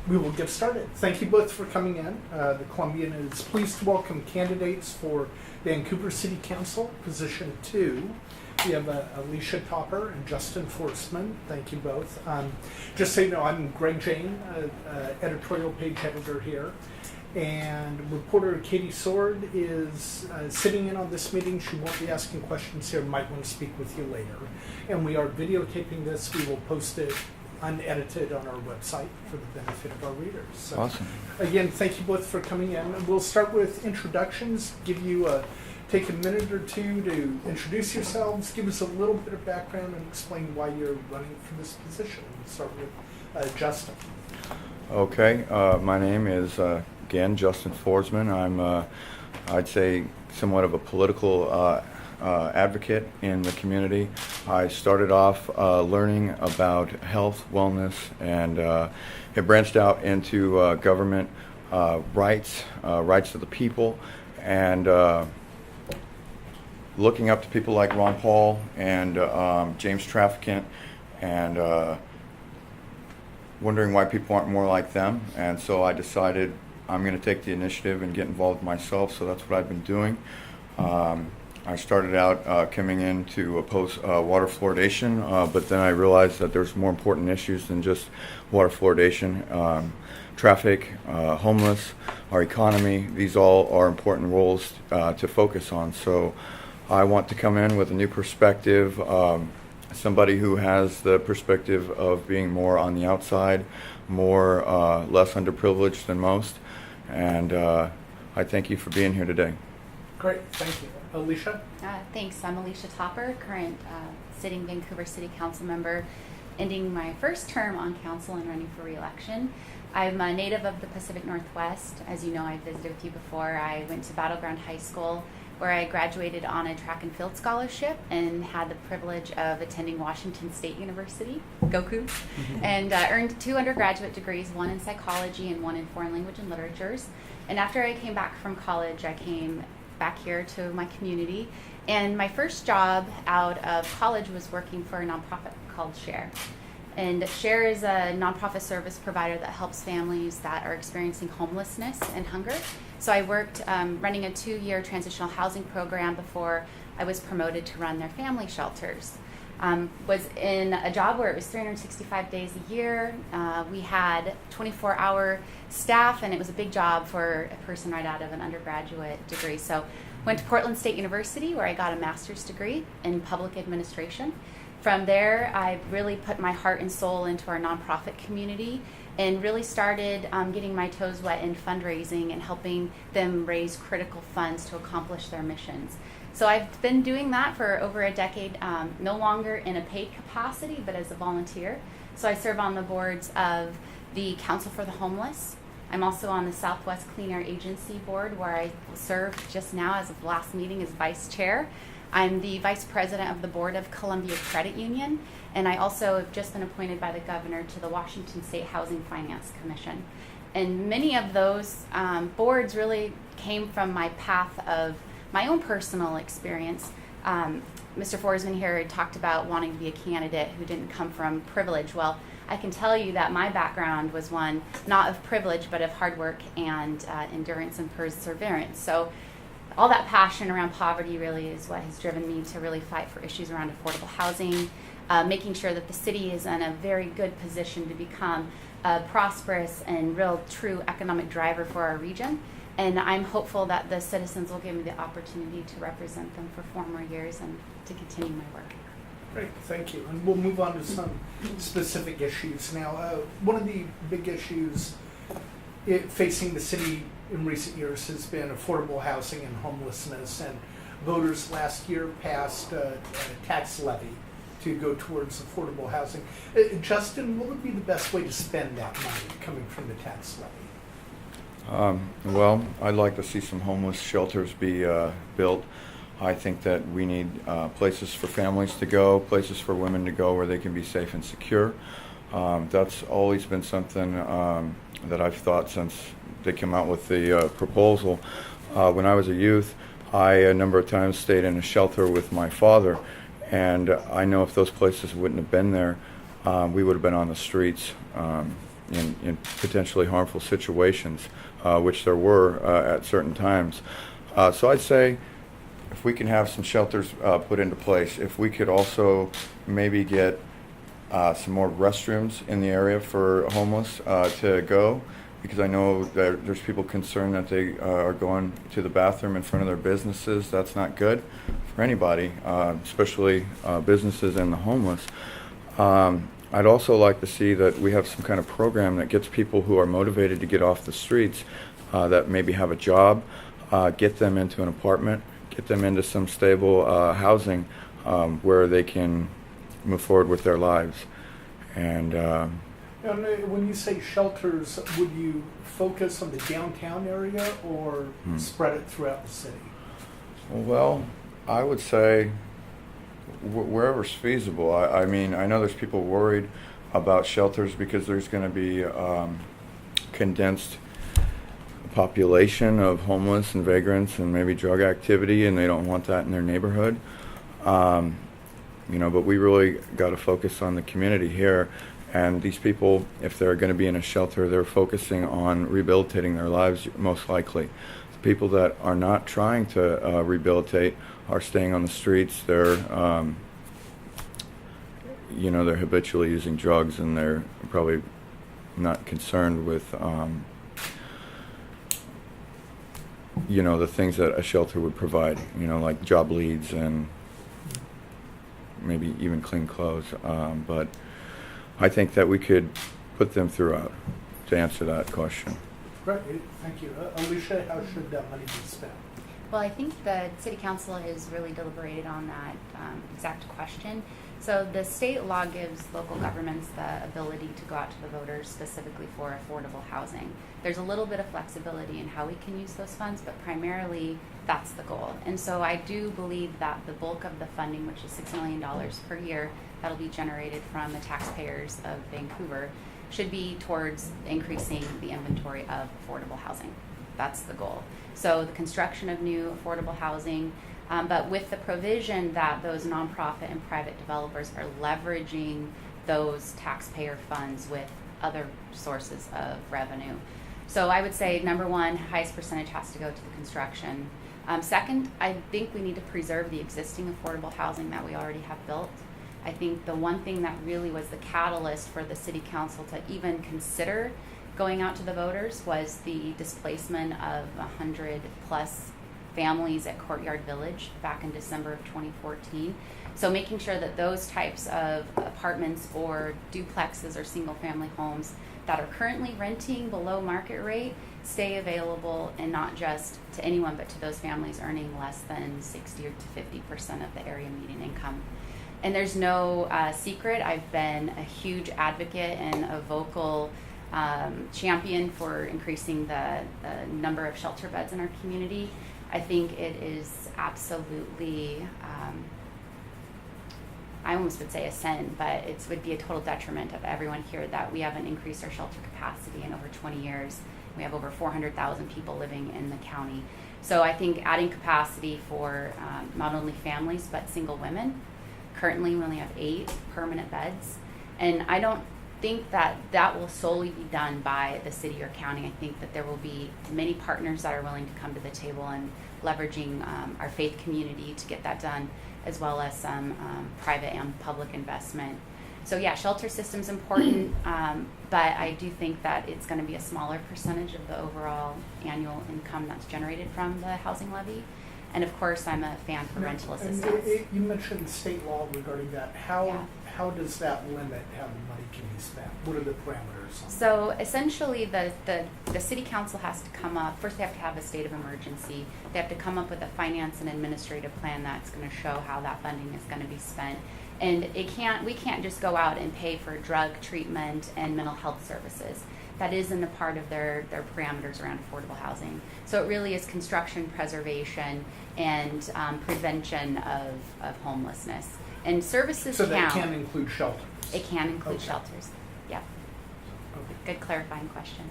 We will get started. Thank you both for coming in. The Columbian is pleased to welcome candidates for Vancouver City Council, position 2. We have Alishia Topper and Justin Forsman. Thank you both. Just so you know, I'm Greg Jane, editorial page editor here. And reporter Katie Sword is sitting in on this meeting. She won't be asking questions here, might want to speak with you later. And we are videotaping this. We will post it unedited on our website for the benefit of our readers. So, awesome. Again, thank you both for coming in. We'll start with introductions, take a minute or two to introduce yourselves, give us a little bit of background, and explain why you're running for this position. We'll start with Justin. Okay, my name is, again, Justin Forsman. I'm, I'd say, somewhat of a political advocate in the community. I started off learning about health, wellness, and it branched out into government rights of the people, and looking up to people like Ron Paul and James Traficant, and wondering why people aren't more like them. And so I decided I'm going to take the initiative and get involved myself, so that's what I've been doing. I started out coming in to oppose water fluoridation, but then I realized that there's more important issues than just water fluoridation. Traffic, homeless, our economy, these all are important roles to focus on. So I want to come in with a new perspective, somebody who has the perspective of being more on the outside, less underprivileged than most. And I thank you for being here today. Great, thank you. Alishia? Thanks. I'm Alishia Topper, current sitting Vancouver City Council member, ending my first term on council and running for re-election. I'm a native of the Pacific Northwest. As you know, I've visited with you before. I went to Battleground High School, where I graduated on a track and field scholarship and had the privilege of attending Washington State University, go Cougs, and earned 2 undergraduate degrees, one in psychology and one in foreign language and literatures. And after I came back from college, I came back here to my community, and my first job out of college was working for a nonprofit called Share. And Share is a nonprofit service provider that helps families that are experiencing homelessness and hunger. So I worked running a 2-year transitional housing program before I was promoted to run their family shelters. Was in a job where it was 365 days a year. We had 24-hour staff, and it was a big job for a person right out of an undergraduate degree. So went to Portland State University, where I got a master's degree in public administration. From there, I really put my heart and soul into our nonprofit community and really started getting my toes wet in fundraising and helping them raise critical funds to accomplish their missions. So I've been doing that for over a decade, no longer in a paid capacity, but as a volunteer. So I serve on the boards of the Council for the Homeless. I'm also on the Southwest Clean Air Agency board, where I serve just now as of last meeting as vice chair. I'm the vice president of the board of Columbia Credit Union, and I also have just been appointed by the governor to the Washington State Housing Finance Commission. And many of those boards really came from my path of my own personal experience. Mr. Forsman here had talked about wanting to be a candidate who didn't come from privilege. Well, I can tell you that my background was one not of privilege, but of hard work and endurance and perseverance. So all that passion around poverty really is what has driven me to really fight for issues around affordable housing, making sure that the city is in a very good position to become a prosperous and real true economic driver for our region. And I'm hopeful that the citizens will give me the opportunity to represent them for 4 more years and to continue my work. Great, thank you. And we'll move on to some specific issues now. One of the big issues facing the city in recent years has been affordable housing and homelessness, and voters last year passed a tax levy to go towards affordable housing. Justin, what would be the best way to spend that money coming from the tax levy? Well, I'd like to see some homeless shelters be built. I think that we need places for families to go, places for women to go where they can be safe and secure. That's always been something that I've thought since they came out with the proposal. When I was a youth, I a number of times stayed in a shelter with my father, and I know if those places wouldn't have been there, we would have been on the streets. in potentially harmful situations, which there were at certain times. So I'd say if we can have some shelters put into place, if we could also maybe get some more restrooms in the area for homeless to go, because I know that there's people concerned that they are going to the bathroom in front of their businesses. That's not good for anybody, especially businesses and the homeless. I'd also like to see that we have some kind of program that gets people who are motivated to get off the streets, that maybe have a job, get them into an apartment, get them into some stable housing where they can move forward with their lives. And when you say shelters, would you focus on the downtown area or spread it throughout the city? Well, I would say wherever's feasible. I mean, I know there's people worried about shelters because there's going to be condensed population of homeless and vagrants and maybe drug activity, and they don't want that in their neighborhood. But we really got to focus on the community here. And these people, if they're going to be in a shelter, they're focusing on rehabilitating their lives, most likely. The people that are not trying to rehabilitate are staying on the streets. They're, they're habitually using drugs, and they're probably not concerned with, the things that a shelter would provide, like job leads and maybe even clean clothes. But I think that we could put them throughout to answer that question. Great, thank you. Alishia, how should that money be spent? Well, I think the City Council has really deliberated on that exact question. So the state law gives local governments the ability to go out to the voters specifically for affordable housing. There's a little bit of flexibility in how we can use those funds, but primarily that's the goal. And so I do believe that the bulk of the funding, which is $6 million per year, that'll be generated from the taxpayers of Vancouver, should be towards increasing the inventory of affordable housing. That's the goal. So the construction of new affordable housing, but with the provision that those nonprofit and private developers are leveraging those taxpayer funds with other sources of revenue. So I would say, number one, highest percentage has to go to the construction. Second, I think we need to preserve the existing affordable housing that we already have built. I think the one thing that really was the catalyst for the City Council to even consider going out to the voters was the displacement of 100 plus families at Courtyard Village back in December of 2014. So making sure that those types of apartments or duplexes or single family homes that are currently renting below market rate stay available, and not just to anyone but to those families earning less than 60 or to 50% of the area median income. And there's no secret, I've been a huge advocate and a vocal champion for increasing the number of shelter beds in our community. I think it is absolutely, I almost would say a sin, but it would be a total detriment of everyone here that we haven't increased our shelter capacity in over 20 years. We have over 400,000 people living in the county. So I think adding capacity for not only families but single women. Currently we only have 8 permanent beds, and I don't think that will solely be done by the city or county. I think that there will be many partners that are willing to come to the table and leveraging our faith community to get that done, as well as some private and public investment. So yeah, shelter system's important, but I do think that it's going to be a smaller percentage of the overall annual income that's generated from the housing levy. And of course, I'm a fan for rental assistance. You mentioned state law regarding that. How does that limit how the money can be spent? What are the parameters? So essentially, the city council has to come up. First, they have to have a state of emergency. They have to come up with a finance and administrative plan that's going to show how that funding is going to be spent. And we can't just go out and pay for drug treatment and mental health services. That isn't a part of their parameters around affordable housing. So it really is construction, preservation, and prevention of homelessness. And services so count. So that can include shelters? It can include okay. shelters, yeah. Okay. Good clarifying question.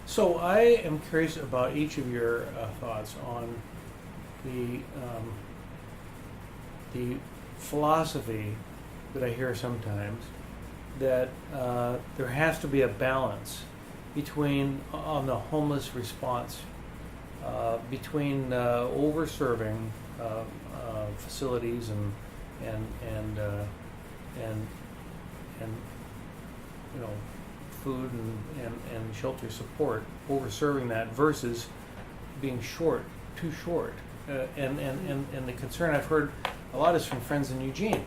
So I am curious about each of your thoughts on the philosophy that I hear sometimes that there has to be a balance between on the homeless response between over-serving facilities and you know, food and shelter support, over-serving that versus being too short. And the concern I've heard a lot is from friends in Eugene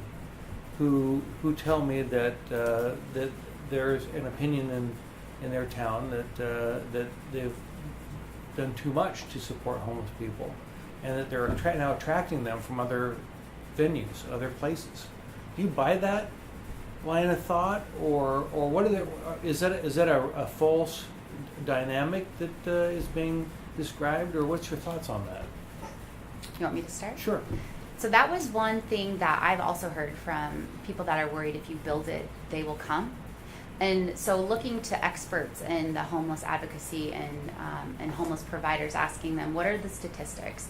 who tell me that that there's an opinion in their town that they've done too much to support homeless people, and that they're now attracting them from other venues, other places. Do you buy that line of thought, or what are they, is that a false dynamic that is being described, or what's your thoughts on that? You want me to start? Sure. So that was one thing that I've also heard from people that are worried if you build it, they will come. And so looking to experts in the homeless advocacy and homeless providers, asking them, what are the statistics?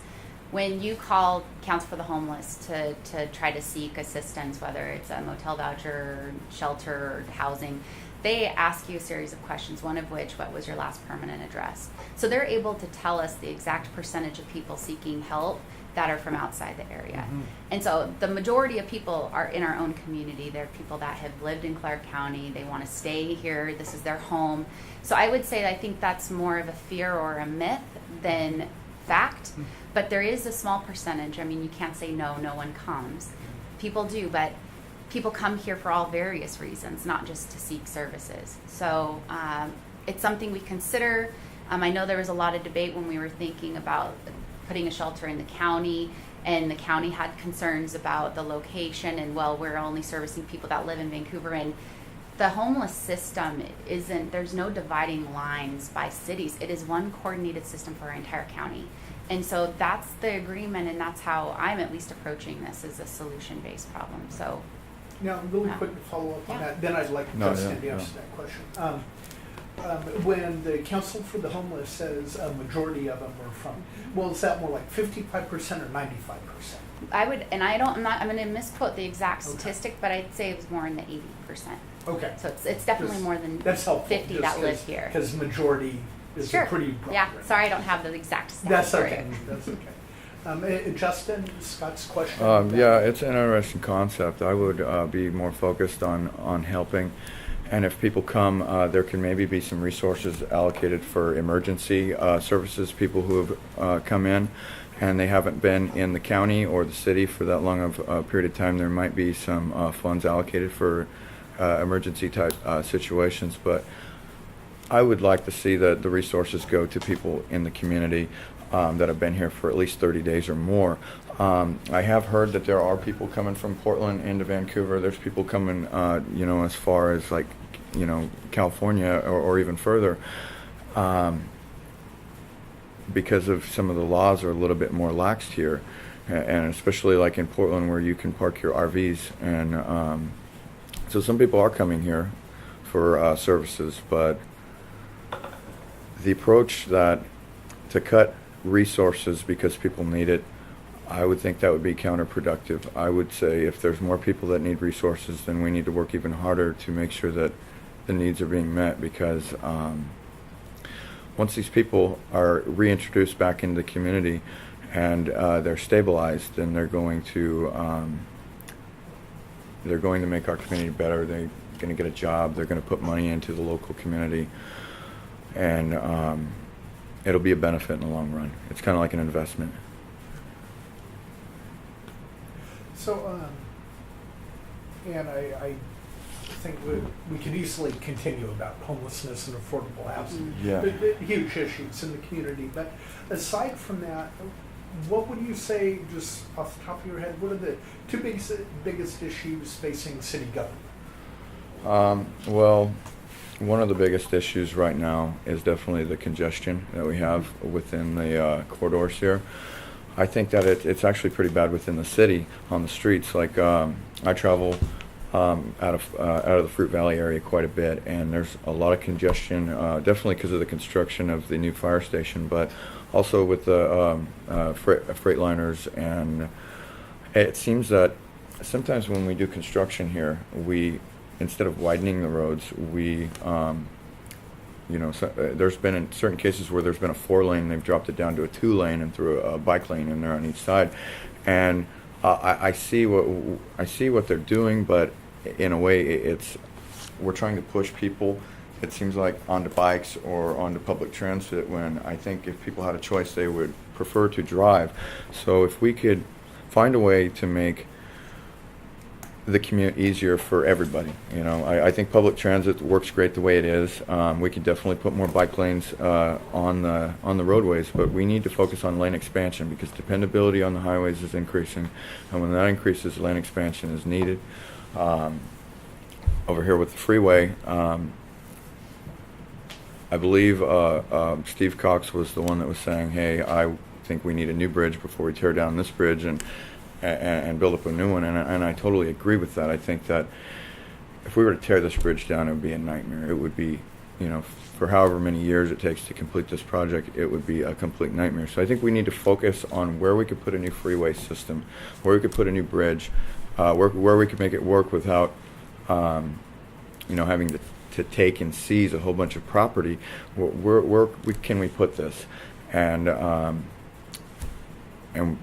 When you call Council for the Homeless to try to seek assistance, whether it's a motel voucher, shelter, or housing, they ask you a series of questions, one of which, what was your last permanent address? So they're able to tell us the exact percentage of people seeking help that are from outside the area. Mm-hmm. And so the majority of people are in our own community. They're people that have lived in Clark County. They want to stay here. This is their home. So I would say I think that's more of a fear or a myth than fact. Mm-hmm. But there is a small percentage. I mean, you can't say no one comes. People do, but people come here for all various reasons, not just to seek services. So it's something we consider. I know there was a lot of debate when we were thinking about putting a shelter in the county, and the county had concerns about the location, and well, we're only servicing people that live in Vancouver, and the homeless system there's no dividing lines by cities. It is one coordinated system for our entire county. And so that's the agreement, and that's how I'm at least approaching this as a solution-based problem. So now, really Yeah. quick to follow up on Yeah. that, then I'd like Justin to answer that question. When the Council for the Homeless says a majority of them are from, well, is that more like 55% or 95%? I would, and I'm going to misquote the exact Okay. statistic, but I'd say it was more in the 80%. Okay. So it's definitely Just- more than That's helpful. 50 that live here. Because majority is Sure. a pretty broad Yeah. range. Sorry, I don't have the exact stats. That's for okay. it. That's okay. Justin, Scott's question. Yeah, it's an interesting concept. I would be more focused on helping, and if people come, there can maybe be some resources allocated for emergency services. People who have come in and they haven't been in the county or the city for that long of a period of time, there might be some funds allocated for emergency type situations. But I would like to see that the resources go to people in the community that have been here for at least 30 days or more. I have heard that there are people coming from Portland into Vancouver. There's people coming, as far as like, California or even further, because of some of the laws are a little bit more laxed here, and especially like in Portland where you can park your RVs, and so some people are coming here for services, but the approach that to cut resources because people need it, I would think that would be counterproductive. I would say if there's more people that need resources, then we need to work even harder to make sure that the needs are being met, because once these people are reintroduced back into the community and they're stabilized, then they're going to make our community better. They're going to get a job. They're going to put money into the local community, and it'll be a benefit in the long run. It's kind of like an investment. So, and I think we could easily continue about homelessness and affordable housing. Yeah. They're huge issues in the community. But aside from that, what would you say, just off the top of your head, what are the two biggest issues facing city government? Well, one of the biggest issues right now is definitely the congestion that we have within the corridors here. I think that it's actually pretty bad within the city on the streets. Like I travel out of the Fruit Valley area quite a bit, and there's a lot of congestion, definitely because of the construction of the new fire station, but also with the Freightliners. And it seems that sometimes when we do construction here, we instead of widening the roads, we there's been in certain cases where there's been a 4-lane, they've dropped it down to a 2-lane and threw a bike lane in there on each side, and I see what they're doing, but in a way, we're trying to push people, it seems like, onto bikes or onto public transit, when I think if people had a choice, they would prefer to drive. So if we could find a way to make the commute easier for everybody, I think public transit works great the way it is. We could definitely put more bike lanes on the roadways, but we need to focus on lane expansion, because dependability on the highways is increasing, and when that increases, lane expansion is needed. Over here with the freeway, I believe Steve Cox was the one that was saying, hey, I think we need a new bridge before we tear down this bridge and build up a new one, and I totally agree with that. I think that if we were to tear this bridge down, it would be a nightmare. It would be, for however many years it takes to complete this project, it would be a complete nightmare. So I think we need to focus on where we could put a new freeway system, where we could put a new bridge, where we could make it work without having to take and seize a whole bunch of property. Where can we put this? And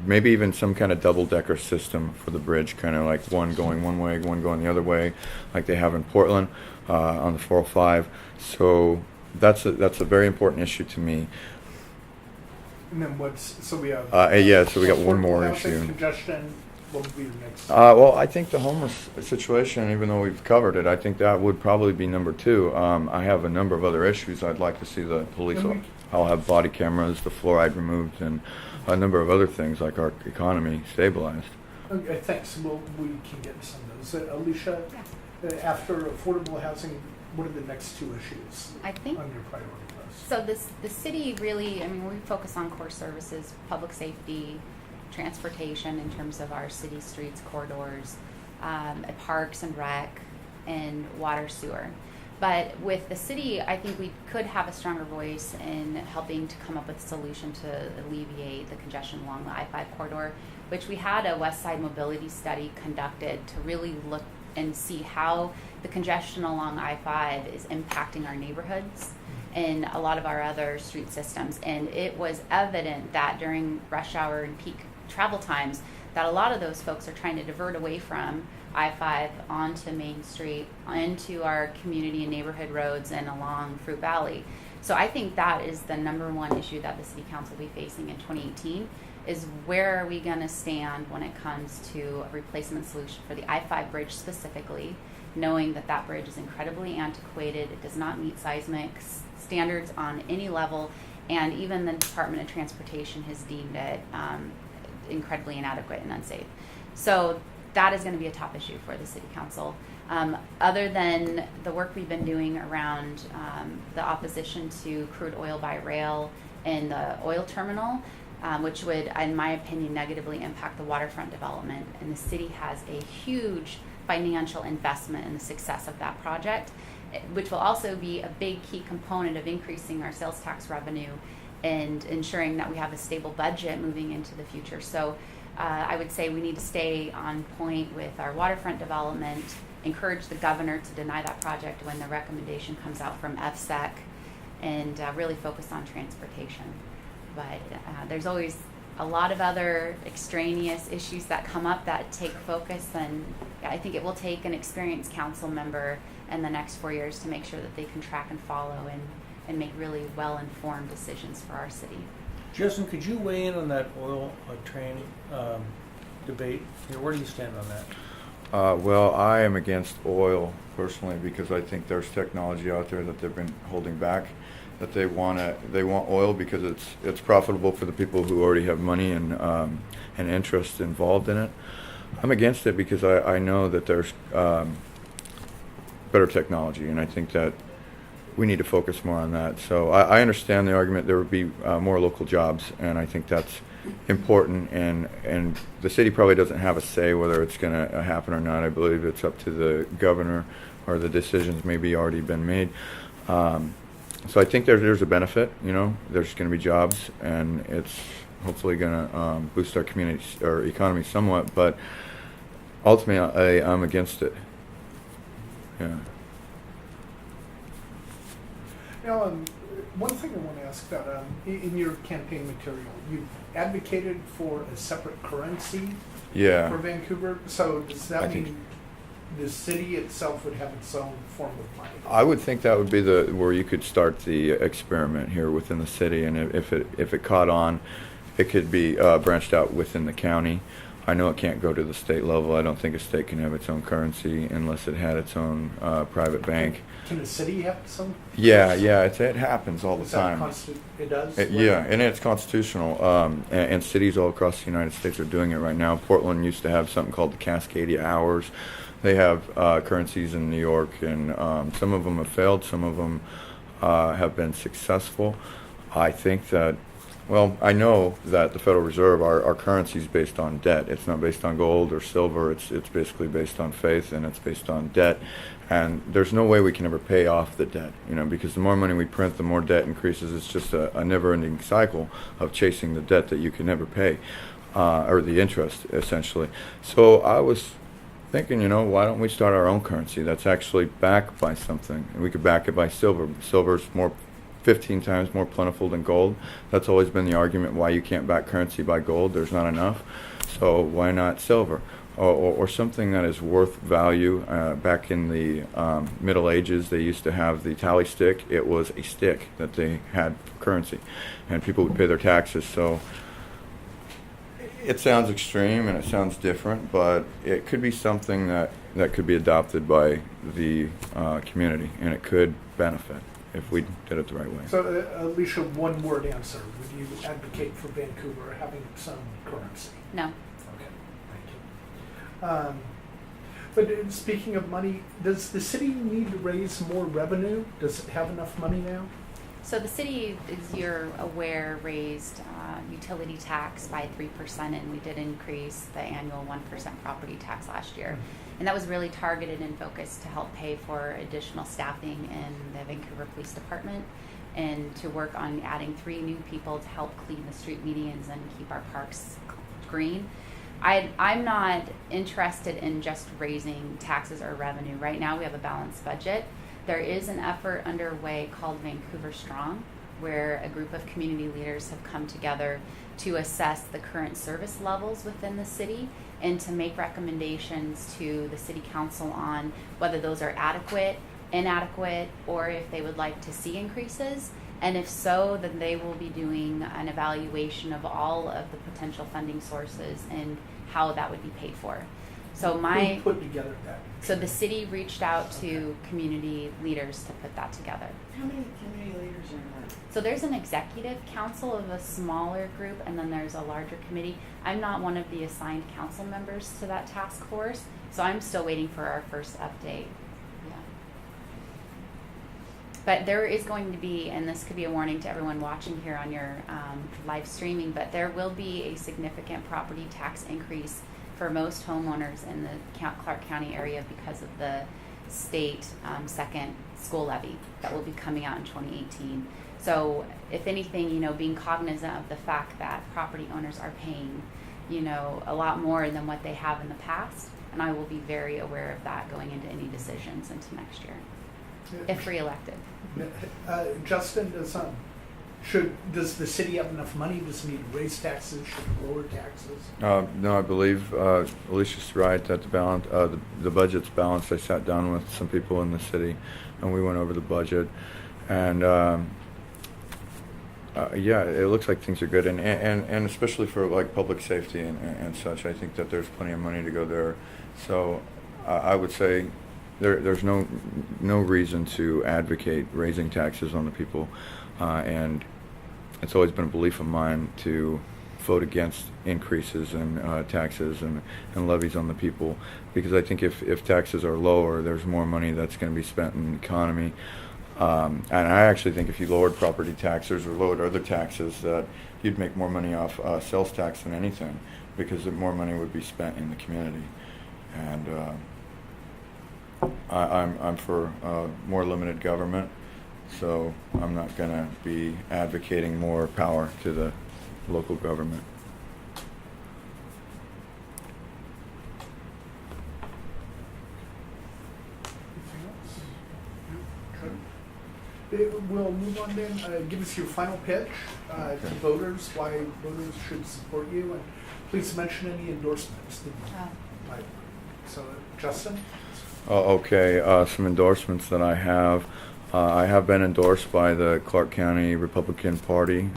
maybe even some kind of double-decker system for the bridge, kind of like one going one way, one going the other way, like they have in Portland on the 405. So that's a very important issue to me. And then so we have... so we got one more issue. Congestion, what would be the next? Well, I think the homeless situation, even though we've covered it, I think that would probably be number 2. I have a number of other issues. I'd like to see the police. I'll have body cameras, the fluoride removed, and a number of other things like our economy stabilized. Okay, thanks. Well, we can get to some of those. Alishia, after affordable housing, what are the next 2 issues I think on your priority list? so. The city really, we focus on core services, public safety, transportation in terms of our city streets, corridors, parks and rec, and water, sewer. But with the city, I think we could have a stronger voice in helping to come up with a solution to alleviate the congestion along the I-5 corridor, which we had a West Side mobility study conducted to really look and see how the congestion along I-5 is impacting our neighborhoods and a lot of our other street systems. And it was evident that during rush hour and peak travel times that a lot of those folks are trying to divert away from I-5 onto Main Street, into our community and neighborhood roads and along Fruit Valley. So I think that is the number 1 issue that the City Council will be facing in 2018, is where are we going to stand when it comes to a replacement solution for the I-5 bridge specifically, knowing that that bridge is incredibly antiquated, it does not meet seismic standards on any level, and even the Department of Transportation has deemed it incredibly inadequate and unsafe. So that is going to be a top issue for the City Council. Other than the work we've been doing around the opposition to crude oil by rail and the oil terminal, which would, in my opinion, negatively impact the waterfront development. And the city has a huge financial investment in the success of that project, which will also be a big key component of increasing our sales tax revenue and ensuring that we have a stable budget moving into the future. So I would say we need to stay on point with our waterfront development, encourage the governor to deny that project when the recommendation comes out from FSEC, and really focus on transportation. But there's always a lot of other extraneous issues that come up that take focus, and I think it will take an experienced council member in the next 4 years to make sure that they can track and follow and make really well-informed decisions for our city. Justin, could you weigh in on that oil train debate? Where do you stand on that? Well, I am against oil personally, because I think there's technology out there that they've been holding back, that they want oil because it's profitable for the people who already have money and interest involved in it. I'm against it because I know that there's better technology, and I think that we need to focus more on that. So I understand the argument there would be more local jobs, and I think that's important, and the city probably doesn't have a say whether it's going to happen or not. I believe it's up to the governor, or the decisions maybe already been made. So I think there's a benefit, there's going to be jobs, and it's hopefully going to boost our community or economy somewhat, but ultimately I'm against it. Yeah. Now, one thing I want to ask about, in your campaign material, you advocated for a separate currency for Yeah. Vancouver. So does that I think- mean the city itself would have its own form of money? I would think that would be where you could start the experiment here within the city, and if it caught on, it could be branched out within the county. I know it can't go to the state level. I don't think a state can have its own currency unless it had its own private bank. Can the city have some? Yeah, it happens all the Is that time. it does? Yeah, and it's constitutional. And cities all across the United States are doing it right now. Portland used to have something called the Cascadia Hours. They have currencies in New York, and some of them have failed. Some of them have been successful. I think that, well, I know that the Federal Reserve, our currency is based on debt. It's not based on gold or silver. It's basically based on faith, and it's based on debt. And there's no way we can ever pay off the debt, because the more money we print, the more debt increases. It's just a never-ending cycle of chasing the debt that you can never pay, or the interest, essentially. So I was thinking, why don't we start our own currency that's actually backed by something? And we could back it by silver. Silver's 15 times more plentiful than gold. That's always been the argument why you can't back currency by gold. There's not enough. So why not silver? Or something that is worth value. Back in the Middle Ages, they used to have the tally stick. It was a stick that they had for currency, and people would pay their taxes. So it sounds extreme and it sounds different, but it could be something that could be adopted by the community, and it could benefit if we did it the right way. So, Alicia, one-word answer. Would you advocate for Vancouver having its own currency? No. Okay, thank you. But speaking of money, does the city need to raise more revenue? Does it have enough money now? So the city, as you're aware, raised utility tax by 3%, and we did increase the annual 1% property tax last year. And that was really targeted and focused to help pay for additional staffing in the Vancouver Police Department, and to work on adding 3 new people to help clean the street medians and keep our parks green. I'm not interested in just raising taxes or revenue. Right now we have a balanced budget. There is an effort underway called Vancouver Strong, where a group of community leaders have come together to assess the current service levels within the city and to make recommendations to the city council on whether those are adequate, inadequate, or if they would like to see increases. And if so, then they will be doing an evaluation of all of the potential funding sources and how that would be paid for. So Who put together that? So the city reached out to community leaders to put that together. How many community leaders are in that? So there's an executive council of a smaller group, and then there's a larger committee. I'm not one of the assigned council members to that task force, so I'm still waiting for our first update. Yeah. But there is going to be, and this could be a warning to everyone watching here on your live streaming, but there will be a significant property tax increase for most homeowners in the Clark County area because of the state second school levy that will be coming out in 2018. So if anything, being cognizant of the fact that property owners are paying, a lot more than what they have in the past, and I will be very aware of that going into any decisions into next year, if reelected. Justin, does the city have enough money? Does it need to raise taxes? Should it lower taxes? No, I believe Alicia's right that the budget's balanced. I sat down with some people in the city, and we went over the budget, and yeah, it looks like things are good, and especially for like public safety and such. I think that there's plenty of money to go there. So I would say there's no reason to advocate raising taxes on the people, and it's always been a belief of mine to vote against increases in taxes and levies on the people, because I think if taxes are lower, there's more money that's going to be spent in the economy. And I actually think if you lowered property taxes or lowered other taxes, that you'd make more money off sales tax than anything, because more money would be spent in the community. And I'm for more limited government, so I'm not going to be advocating more power to the local government. Anything else? We'll move on then. Give us your final pitch to voters, why voters should support you, and please mention any endorsements that you might. So, Justin? Okay, some endorsements that I have. I have been endorsed by the Clark County Republican Party.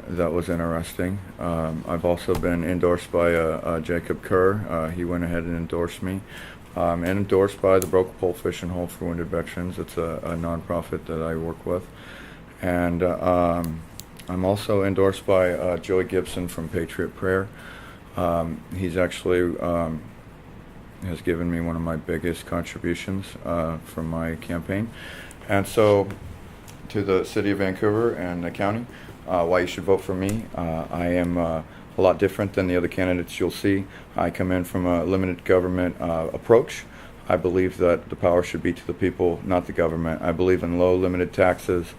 That was interesting. I've also been endorsed by Jacob Kerr. He went ahead and endorsed me. And endorsed by the Broken Pole Fish and Hole for Wounded Veterans. It's a nonprofit that I work with. And I'm also endorsed by Joey Gibson from Patriot Prayer. He's actually has given me one of my biggest contributions from my campaign. And so, to the city of Vancouver and the county, why you should vote for me. I am a lot different than the other candidates you'll see. I come in from a limited government approach. I believe that the power should be to the people, not the government. I believe in low limited taxes.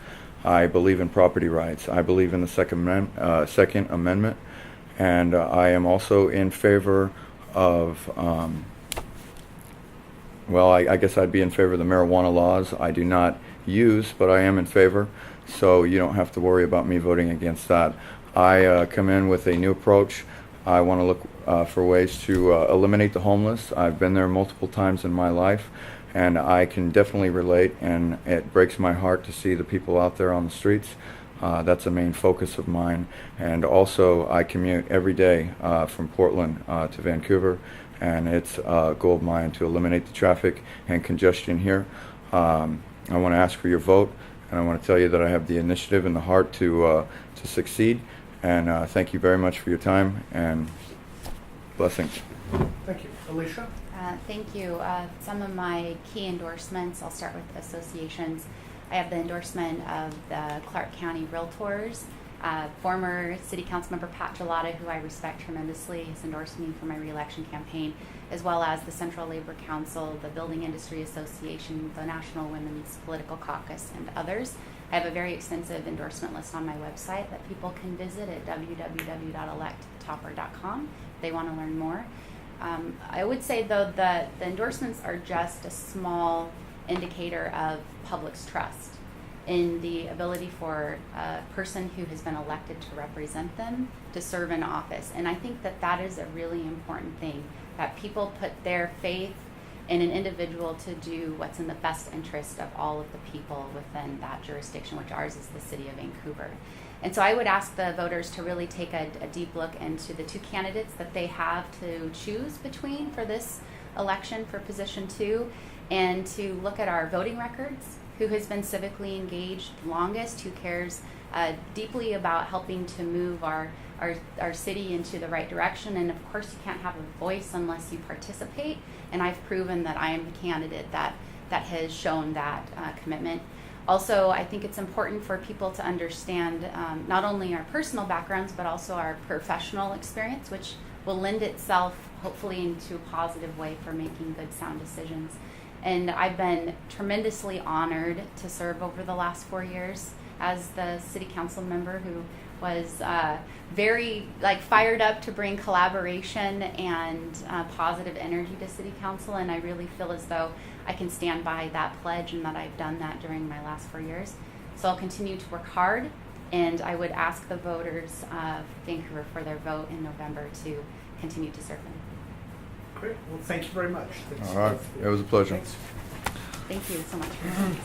I believe in property rights. I believe in the Second Amendment. And I am also in favor of, I guess I'd be in favor of the marijuana laws. I do not use, but I am in favor. So you don't have to worry about me voting against that. I come in with a new approach. I want to look for ways to eliminate the homeless. I've been there multiple times in my life, and I can definitely relate, and it breaks my heart to see the people out there on the streets. That's a main focus of mine. And also, I commute every day from Portland to Vancouver, and it's a goal of mine to eliminate the traffic and congestion here. I want to ask for your vote, and I want to tell you that I have the initiative and the heart to succeed. And thank you very much for your time, and blessings. Thank you. Alishia? Thank you. Some of my key endorsements, I'll start with associations. I have the endorsement of the Clark County Realtors. Former City Council member Pat Gelada, who I respect tremendously, has endorsed me for my re-election campaign, as well as the Central Labor Council, the Building Industry Association, the National Women's Political Caucus, and others. I have a very extensive endorsement list on my website that people can visit at www.electtopper.com if they want to learn more. I would say, though, that the endorsements are just a small indicator of public's trust in the ability for a person who has been elected to represent them to serve in office. And I think that that is a really important thing, that people put their faith in an individual to do what's in the best interest of all of the people within that jurisdiction, which ours is the city of Vancouver. And so I would ask the voters to really take a deep look into the two candidates that they have to choose between for this election for position 2, and to look at our voting records, who has been civically engaged longest, who cares deeply about helping to move our city into the right direction. And of course, you can't have a voice unless you participate. And I've proven that I am the candidate that has shown that commitment. Also, I think it's important for people to understand not only our personal backgrounds, but also our professional experience, which will lend itself hopefully into a positive way for making good, sound decisions. And I've been tremendously honored to serve over the last 4 years as the city council member who was very fired up to bring collaboration and positive energy to city council. And I really feel as though I can stand by that pledge and that I've done that during my last 4 years. So I'll continue to work hard, and I would ask the voters of Vancouver for their vote in November to continue to serve them. Great. Well, thank you very much. Thanks. All right. It was a pleasure. Thanks. Thank you so much.